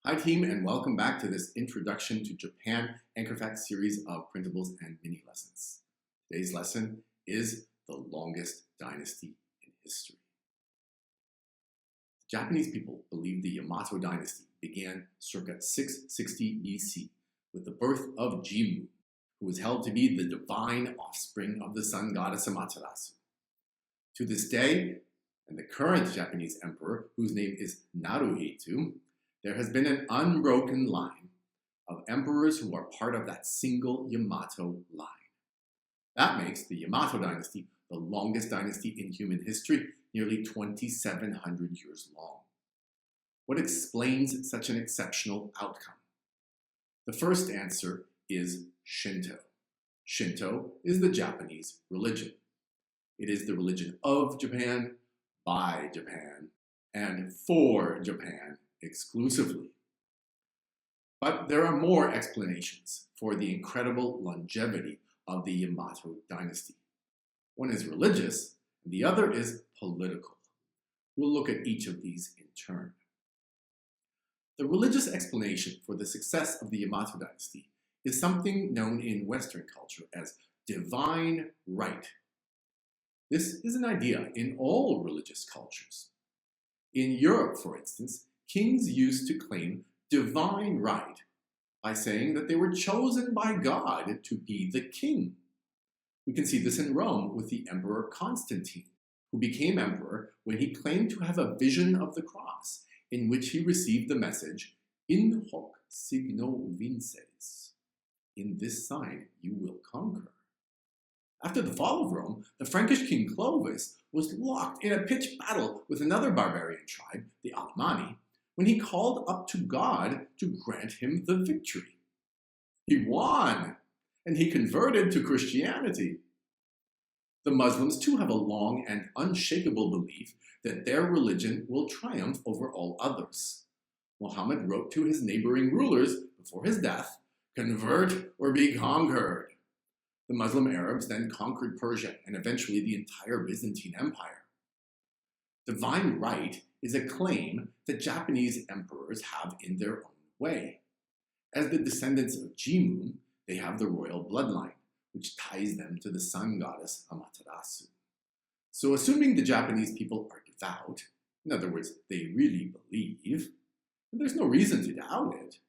Hi team, and welcome back to this Introduction to Japan Anchor Fact series of printables and mini lessons. Today's lesson is the longest dynasty in history. Japanese people believe the Yamato dynasty began circa 660 BC with the birth of Jimmu, who was held to be the divine offspring of the sun goddess Amaterasu. To this day, and the current Japanese emperor, whose name is Naruhito, there has been an unbroken line of emperors who are part of that single Yamato line. That makes the Yamato dynasty the longest dynasty in human history, nearly 2,700 years long. What explains such an exceptional outcome? The first answer is Shinto. Shinto is the Japanese religion. It is the religion of Japan, by Japan, and for Japan exclusively. But there are more explanations for the incredible longevity of the Yamato dynasty. One is religious, and the other is political. We'll look at each of these in turn. The religious explanation for the success of the Yamato dynasty is something known in Western culture as divine right. This is an idea in all religious cultures. In Europe, for instance, kings used to claim divine right by saying that they were chosen by God to be the king. We can see this in Rome with the Emperor Constantine, who became emperor when he claimed to have a vision of the cross in which he received the message, "In hoc signo vinces." In this sign you will conquer. After the fall of Rome, the Frankish king Clovis was locked in a pitched battle with another barbarian tribe, the Alemanni, when he called up to God to grant him the victory. He won, and he converted to Christianity. The Muslims too have a long and unshakable belief that their religion will triumph over all others. Muhammad wrote to his neighboring rulers before his death, "Convert or be conquered." The Muslim Arabs then conquered Persia and eventually the entire Byzantine Empire. Divine right is a claim that Japanese emperors have in their own way. As the descendants of Jimmu, they have the royal bloodline, which ties them to the sun goddess Amaterasu. So assuming the Japanese people are devout, in other words, they really believe, and there's no reason to doubt it,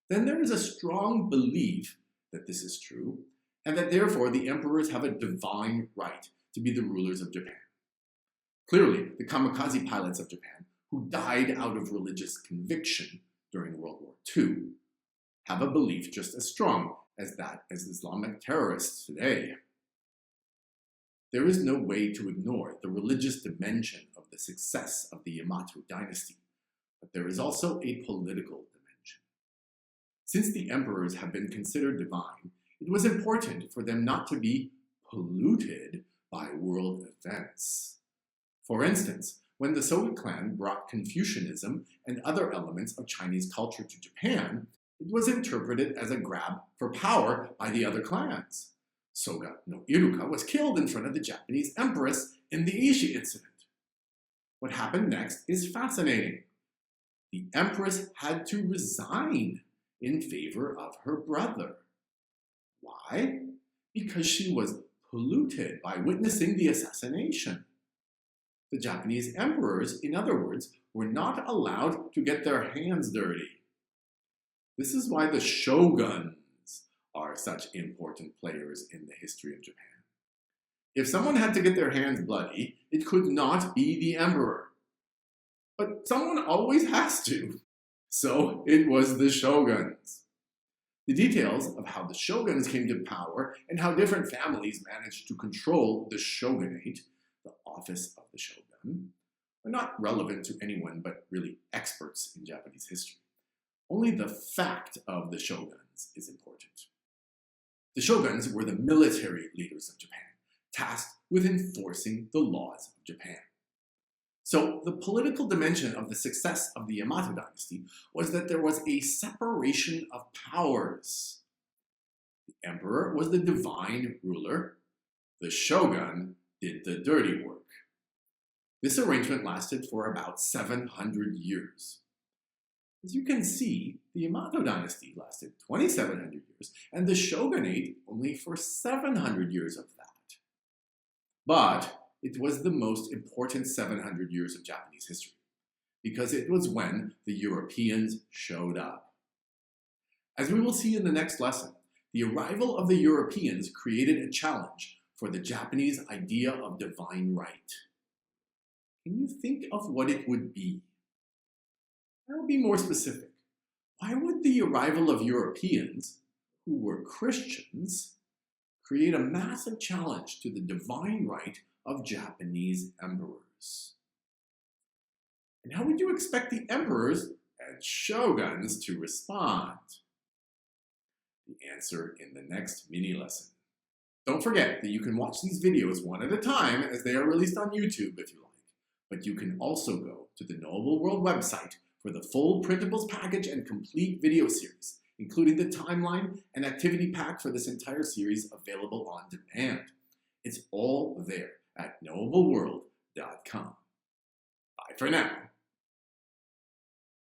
then there is a strong belief that this is true, and that therefore the emperors have a divine right to be the rulers of Japan. Clearly, the kamikaze pilots of Japan, who died out of religious conviction during World War II, have a belief just as strong as that as Islamic terrorists today. There is no way to ignore the religious dimension of the success of the Yamato dynasty, but there is also a political dimension. Since the emperors have been considered divine, it was important for them not to be polluted by world events. For instance, when the Soga clan brought Confucianism and other elements of Chinese culture to Japan, it was interpreted as a grab for power by the other clans. Soga no Iruka was killed in front of the Japanese empress in the Ishi incident. What happened next is fascinating. The empress had to resign in favor of her brother. Why? Because she was polluted by witnessing the assassination. The Japanese emperors, in other words, were not allowed to get their hands dirty. This is why the shoguns are such important players in the history of Japan. If someone had to get their hands bloody, it could not be the emperor. But someone always has to. So it was the shoguns. The details of how the shoguns came to power and how different families managed to control the shogunate, the office of the shogun, are not relevant to anyone but really experts in Japanese history. Only the fact of the shoguns is important. The shoguns were the military leaders of Japan, tasked with enforcing the laws of Japan. So the political dimension of the success of the Yamato dynasty was that there was a separation of powers. The emperor was the divine ruler. The shogun did the dirty work. This arrangement lasted for about 700 years. As you can see, the Yamato dynasty lasted 2,700 years, and the shogunate only for 700 years of that. But it was the most important 700 years of Japanese history, because it was when the Europeans showed up. As we will see in the next lesson, the arrival of the Europeans created a challenge for the Japanese idea of divine right. Can you think of what it would be? I'll be more specific. Why would the arrival of Europeans, who were Christians, create a massive challenge to the divine right of Japanese emperors? And how would you expect the emperors and shoguns to respond? The answer in the next mini lesson. Don't forget that you can watch these videos one at a time as they are released on YouTube if you like, but you can also go to the Knowable World website for the full printables package and complete video series, including the timeline and activity pack for this entire series available on demand. It's all there at knowableworld.com. Bye for now.